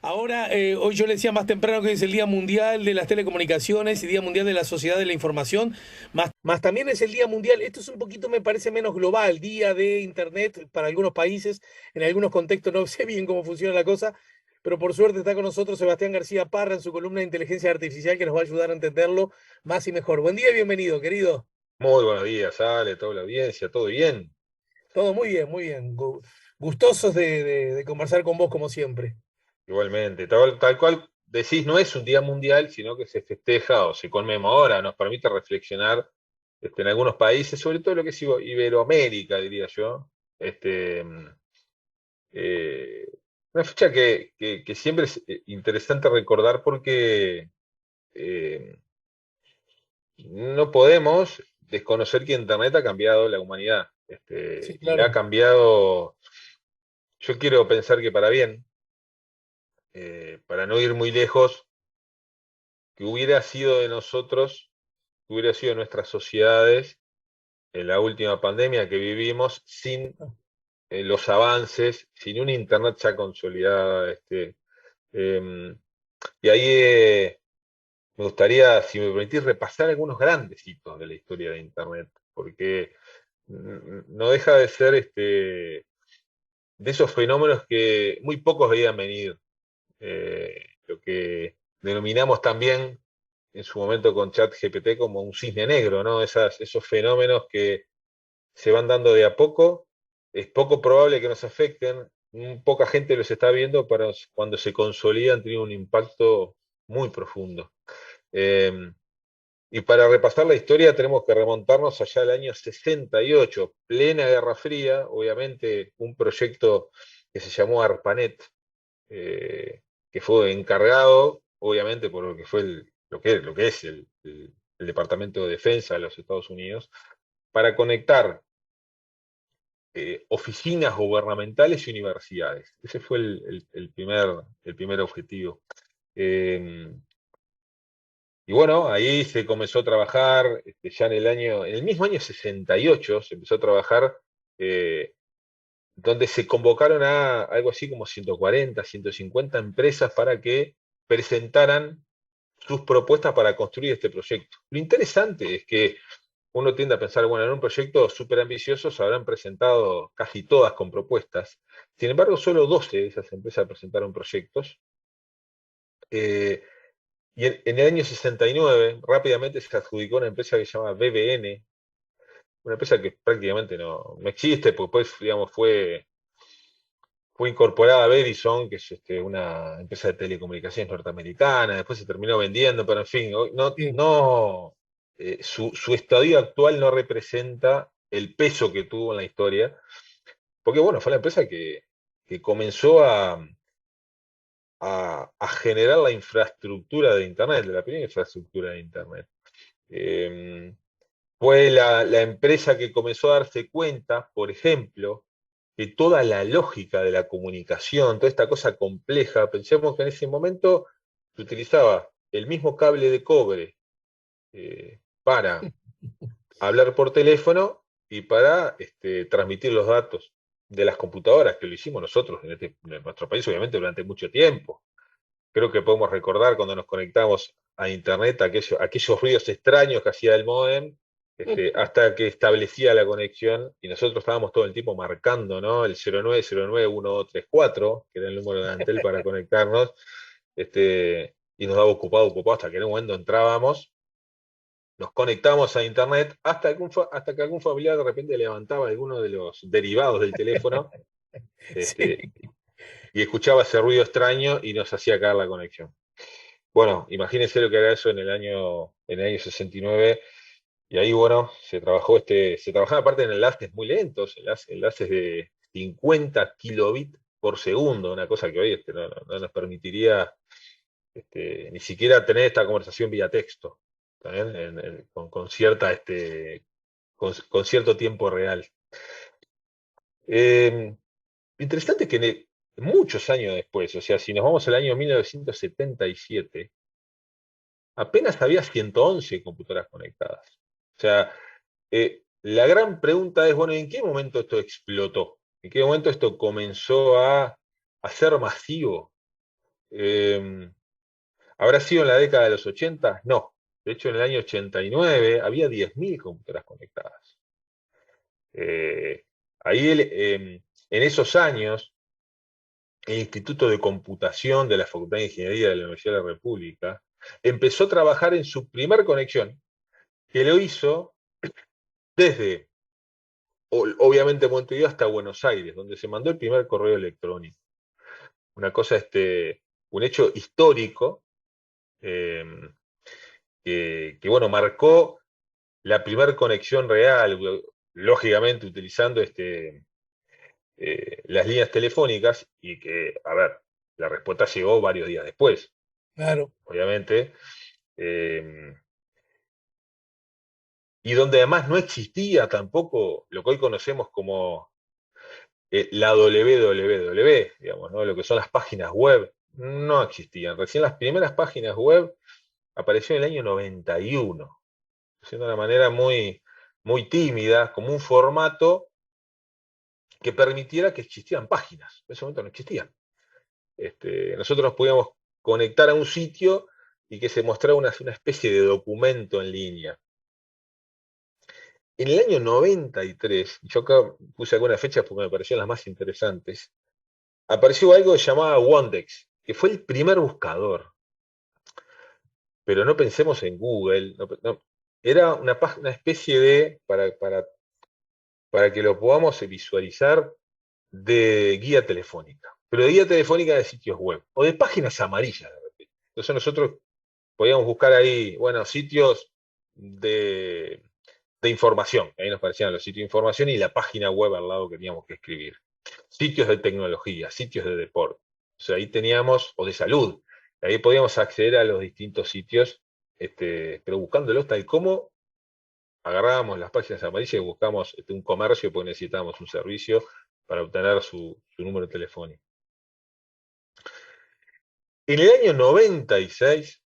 Ahora, hoy yo le decía más temprano que es el Día Mundial de las Telecomunicaciones y Día Mundial de la Sociedad de la Información, más también es el Día Mundial, esto es un poquito, me parece, menos global, Día de Internet para algunos países, en algunos contextos no sé bien cómo funciona la cosa, pero por suerte está con nosotros Sebastián García Parra en su columna de Inteligencia Artificial que nos va a ayudar a entenderlo más y mejor. Buen día y bienvenido, querido. Muy buenos días, Ale, toda la audiencia, ¿todo bien? Todo muy bien, muy bien. Gustosos de conversar con vos como siempre. Igualmente, tal cual decís, no es un día mundial, sino que se festeja o se conmemora, nos permite reflexionar en algunos países, sobre todo lo que es Iberoamérica, diría yo. Este, eh, una fecha que siempre es interesante recordar porque eh, no podemos desconocer que Internet ha cambiado la humanidad, Sí, y la ha claro. cambiado, yo quiero pensar que para bien. Para no ir muy lejos, que hubiera sido de nosotros, que hubiera sido de nuestras sociedades en la última pandemia que vivimos sin los avances, sin un Internet ya consolidada. Eh, y ahí me gustaría, si me permitís, repasar algunos grandes hitos de la historia de Internet, porque no deja de ser de esos fenómenos que muy pocos veían venir. Lo que denominamos también en su momento con ChatGPT como un cisne negro, ¿no? Esos fenómenos que se van dando de a poco, es poco probable que nos afecten, poca gente los está viendo, pero cuando se consolidan tienen un impacto muy profundo. Eh, y para repasar la historia tenemos que remontarnos allá al año 68, plena Guerra Fría, obviamente un proyecto que se llamó ARPANET, que fue encargado, obviamente, por lo que fue lo que es el Departamento de Defensa de los Estados Unidos, para conectar oficinas gubernamentales y universidades. Ese fue el primer objetivo. Eh, y bueno, ahí se comenzó a trabajar, ya en el mismo año 68, se empezó a trabajar, eh, donde se convocaron a algo así como 140, 150 empresas para que presentaran sus propuestas para construir este proyecto. Lo interesante es que uno tiende a pensar, bueno, en un proyecto súper ambicioso se habrán presentado casi todas con propuestas. Sin embargo, solo 12 de esas empresas presentaron proyectos. eh, y en el año 69 rápidamente se adjudicó una empresa que se llama BBN, una empresa que prácticamente no existe, porque pues, digamos, fue incorporada a Verizon, que es una empresa de telecomunicaciones norteamericana, después se terminó vendiendo, pero en fin, Sí. su estadio actual no representa el peso que tuvo en la historia, porque bueno, fue la empresa que comenzó a generar la infraestructura de Internet, la primera infraestructura de Internet. Eh, Fue la empresa que comenzó a darse cuenta, por ejemplo, que toda la lógica de la comunicación, toda esta cosa compleja, pensemos que en ese momento se utilizaba el mismo cable de cobre para hablar por teléfono y para transmitir los datos de las computadoras, que lo hicimos nosotros en nuestro país, obviamente, durante mucho tiempo. Creo que podemos recordar cuando nos conectamos a Internet aquellos ruidos extraños que hacía el módem, hasta que establecía la conexión y nosotros estábamos todo el tiempo marcando, ¿no? El 09091234, que era el número de Antel para conectarnos, y nos daba ocupado, hasta que en un momento entrábamos, nos conectamos a Internet, hasta que algún familiar de repente levantaba alguno de los derivados del teléfono, Sí. este, y escuchaba ese ruido extraño y nos hacía caer la conexión. Bueno, imagínense lo que era eso en el año 69, y ahí, bueno, se trabajaba aparte en enlaces muy lentos, enlaces de 50 kilobits por segundo, una cosa que hoy no nos permitiría ni siquiera tener esta conversación vía texto, ¿también? Con cierta, con cierto tiempo real. Eh, lo interesante es que muchos años después, o sea, si nos vamos al año 1977, apenas había 111 computadoras conectadas. O sea, la gran pregunta es, bueno, ¿en qué momento esto explotó? ¿En qué momento esto comenzó a ser masivo? Eh, ¿Habrá sido en la década de los 80? No. De hecho, en el año 89 había 10.000 computadoras conectadas. Eh, ahí, en esos años, el Instituto de Computación de la Facultad de Ingeniería de la Universidad de la República empezó a trabajar en su primer conexión, que lo hizo desde, obviamente, Montevideo hasta Buenos Aires, donde se mandó el primer correo electrónico. Una cosa, un hecho histórico, eh, bueno, marcó la primera conexión real, lógicamente utilizando las líneas telefónicas, y que, a ver, la respuesta llegó varios días después, Claro, obviamente, eh, y donde además no existía tampoco lo que hoy conocemos como la www, digamos, ¿no? Lo que son las páginas web, no existían. Recién las primeras páginas web aparecieron en el año 91, siendo de una manera muy, muy tímida, como un formato que permitiera que existieran páginas. En ese momento no existían. Nosotros nos podíamos conectar a un sitio y que se mostrara una especie de documento en línea. En el año 93, yo acá puse algunas fechas porque me parecieron las más interesantes, apareció algo que se llamaba Wandex, que fue el primer buscador. Pero no pensemos en Google, no, era una especie de, para que lo podamos visualizar, de guía telefónica, pero de guía telefónica de sitios web, o de páginas amarillas de repente. Entonces nosotros podíamos buscar ahí, bueno, sitios de información, ahí nos parecían los sitios de información y la página web al lado que teníamos que escribir. Sitios de tecnología, sitios de deporte, o sea, ahí teníamos, o de salud, ahí podíamos acceder a los distintos sitios, pero buscándolos tal como agarrábamos las páginas amarillas y buscamos un comercio porque necesitábamos un servicio para obtener su número telefónico. En el año 96,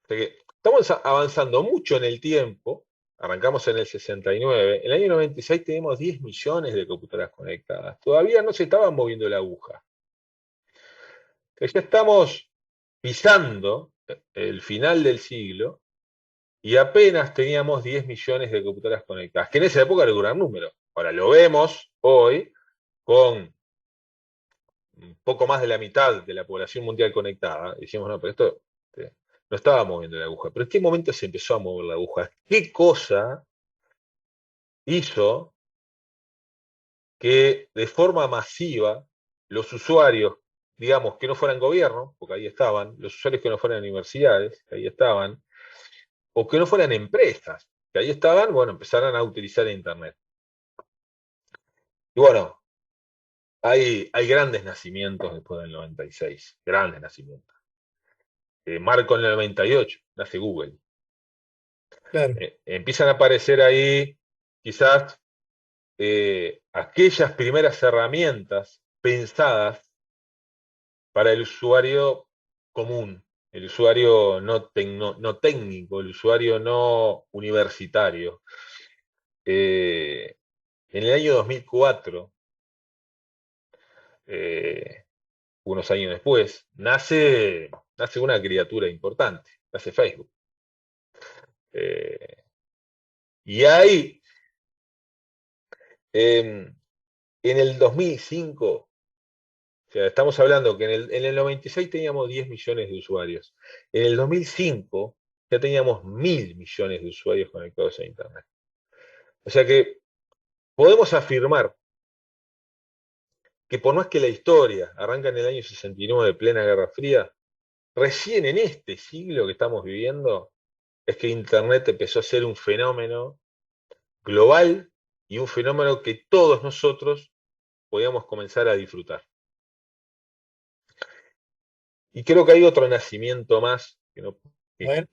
o sea que estamos avanzando mucho en el tiempo, arrancamos en el 69, en el año 96 tenemos 10 millones de computadoras conectadas, todavía no se estaba moviendo la aguja. Que ya estamos pisando el final del siglo y apenas teníamos 10 millones de computadoras conectadas, que en esa época era un gran número. Ahora lo vemos hoy con un poco más de la mitad de la población mundial conectada. Y decimos, no, pero esto no estaba moviendo la aguja. Pero ¿en qué momento se empezó a mover la aguja? ¿Qué cosa hizo que de forma masiva los usuarios, digamos, que no fueran gobierno, porque ahí estaban, los usuarios que no fueran universidades, que ahí estaban, o que no fueran empresas, que ahí estaban, bueno, empezaron a utilizar Internet? Y bueno, hay grandes nacimientos después del 96, grandes nacimientos. Marco en el 98, nace Google. claro. Empiezan a aparecer ahí quizás aquellas primeras herramientas pensadas para el usuario común, el usuario no técnico, el usuario no universitario. En el año 2004, eh, unos años después, nace una criatura importante, nace Facebook. Eh, y ahí, en el 2005, o sea, estamos hablando que en el 96 teníamos 10 millones de usuarios. En el 2005 ya teníamos 1.000 millones de usuarios conectados a Internet. O sea que podemos afirmar que por más que la historia arranca en el año 69 de plena Guerra Fría, recién en este siglo que estamos viviendo es que Internet empezó a ser un fenómeno global y un fenómeno que todos nosotros podíamos comenzar a disfrutar. Y creo que hay otro nacimiento más A que, ver,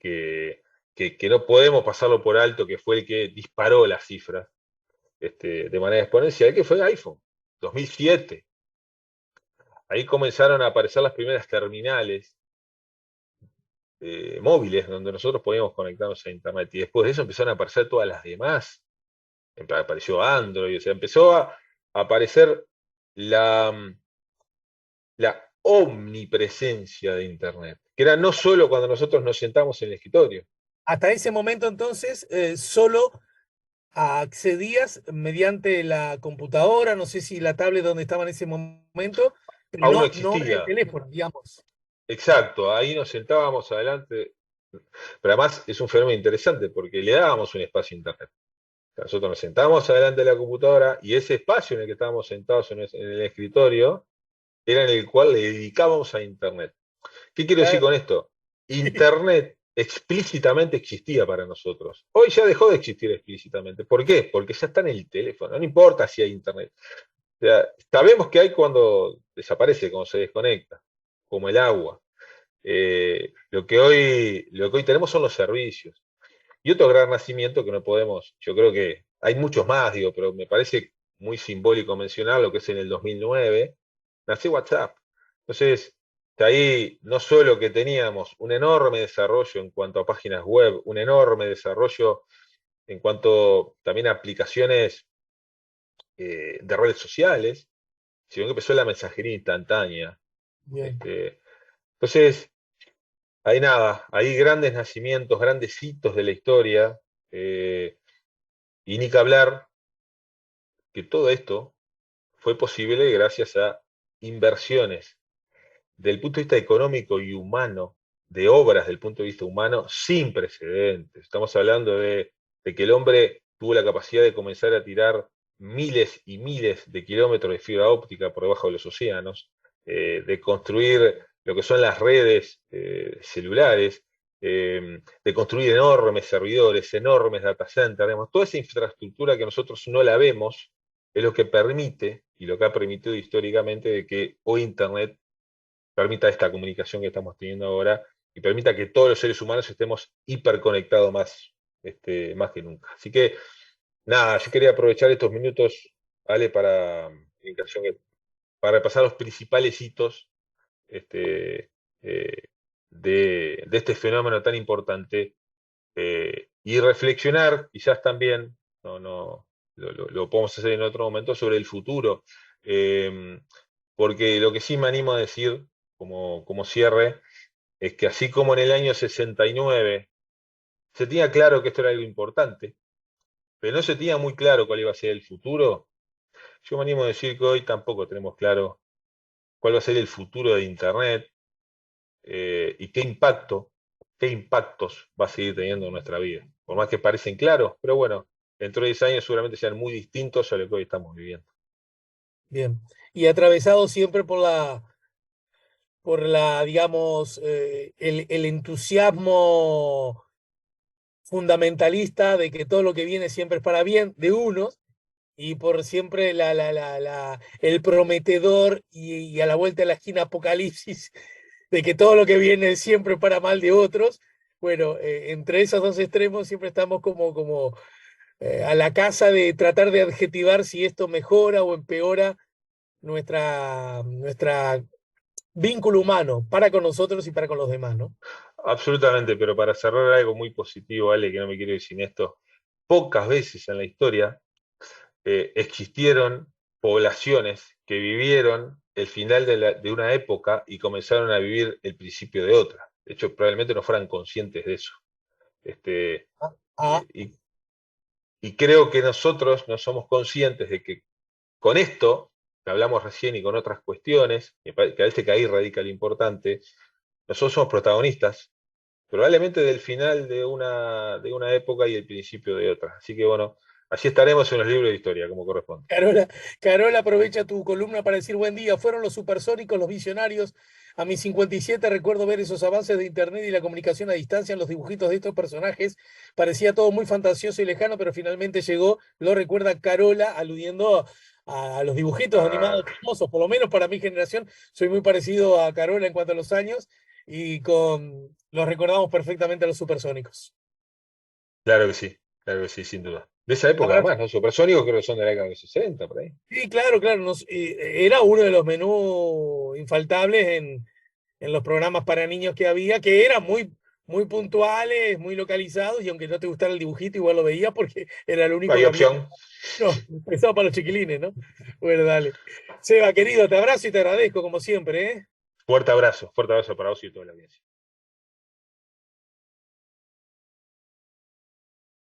que, que no podemos pasarlo por alto, que fue el que disparó las cifras de manera exponencial, que fue iPhone, 2007. Ahí comenzaron a aparecer las primeras terminales móviles donde nosotros podíamos conectarnos a Internet. Y después de eso empezaron a aparecer todas las demás. Apareció Android, o sea, empezó a aparecer la, omnipresencia de Internet, que era no solo cuando nosotros nos sentamos en el escritorio. Hasta ese momento entonces solo accedías mediante la computadora, no sé si la tablet donde estaba en ese momento, pero Aún no no el existía. teléfono, digamos. Exacto, ahí nos sentábamos adelante, pero además es un fenómeno interesante porque le dábamos un espacio a Internet. Nosotros nos sentábamos adelante de la computadora y ese espacio en el que estábamos sentados en el escritorio era en el cual le dedicábamos a Internet. ¿Qué quiero decir Claro. con esto? Internet explícitamente existía para nosotros. Hoy ya dejó de existir explícitamente. ¿Por qué? Porque ya está en el teléfono. No importa si hay Internet. O sea, sabemos que hay cuando desaparece, cuando se desconecta, como el agua. Lo que hoy tenemos son los servicios. Y otro gran nacimiento que no podemos, yo creo que hay muchos más, digo, pero me parece muy simbólico mencionar lo que es en el 2009, nació WhatsApp. Entonces, de ahí no solo que teníamos un enorme desarrollo en cuanto a páginas web, un enorme desarrollo en cuanto también a aplicaciones de redes sociales, sino que empezó la mensajería instantánea. Bien, Entonces, hay nada, hay grandes nacimientos, grandes hitos de la historia, y ni que hablar que todo esto fue posible gracias a inversiones del punto de vista económico y humano, de obras del punto de vista humano, sin precedentes. Estamos hablando de que el hombre tuvo la capacidad de comenzar a tirar miles y miles de kilómetros de fibra óptica por debajo de los océanos, de construir lo que son las redes celulares, de construir enormes servidores, enormes data centers, digamos, toda esa infraestructura que nosotros no la vemos, es lo que permite y lo que ha permitido históricamente de que hoy Internet permita esta comunicación que estamos teniendo ahora y permita que todos los seres humanos estemos hiperconectados más que nunca. Así que, nada, yo quería aprovechar estos minutos, Ale, para repasar los principales hitos este, de este fenómeno tan importante y reflexionar, quizás también, lo podemos hacer en otro momento, sobre el futuro. Eh, Porque lo que sí me animo a decir, como cierre, es que así como en el año 69 se tenía claro que esto era algo importante, pero no se tenía muy claro cuál iba a ser el futuro, yo me animo a decir que hoy tampoco tenemos claro cuál va a ser el futuro de Internet y qué impactos va a seguir teniendo en nuestra vida. Por más que parecen claros, pero bueno, dentro de 10 años seguramente sean muy distintos a lo que hoy estamos viviendo. bien. Y atravesado siempre digamos, el entusiasmo fundamentalista de que todo lo que viene siempre es para bien de unos y por siempre el prometedor y a la vuelta de la esquina apocalipsis de que todo lo que viene siempre para mal de otros. Bueno, entre esos dos extremos siempre estamos como a la casa de tratar de adjetivar si esto mejora o empeora nuestra vínculo humano para con nosotros y para con los demás, ¿no? Absolutamente, pero para cerrar algo muy positivo, Ale, que no me quiero ir sin esto, pocas veces en la historia existieron poblaciones que vivieron el final de una época y comenzaron a vivir el principio de otra. De hecho, probablemente no fueran conscientes de eso. Este, Ah, ah, y, y creo que nosotros no somos conscientes de que con esto, que hablamos recién y con otras cuestiones, que parece que ahí radica lo importante, nosotros somos protagonistas, probablemente del final de una época y el principio de otra. Así que bueno, así estaremos en los libros de historia, como corresponde. Carola, Carola, aprovecha tu columna para decir buen día. Fueron los supersónicos, los visionarios. A mis 57 recuerdo ver esos avances de Internet y la comunicación a distancia en los dibujitos de estos personajes. Parecía todo muy fantasioso y lejano, pero finalmente llegó, lo recuerda Carola, aludiendo a los dibujitos Ah, animados famosos. Por lo menos para mi generación, soy muy parecido a Carola en cuanto a los años y los recordamos perfectamente a los supersónicos. claro que sí, sin duda. De esa época, Abrazo. además, ¿no? Supersónicos creo que son de la década de los 60, por ahí. Sí, claro, claro. Era uno de los menús infaltables en los programas para niños que había, que eran muy puntuales, muy localizados, y aunque no te gustara el dibujito, igual lo veías porque era el único que Hay había. opción. No, pensado para los chiquilines, ¿no? Bueno, dale. Seba, querido, te abrazo y te agradezco, como siempre, ¿eh? fuerte abrazo para vos y toda la audiencia.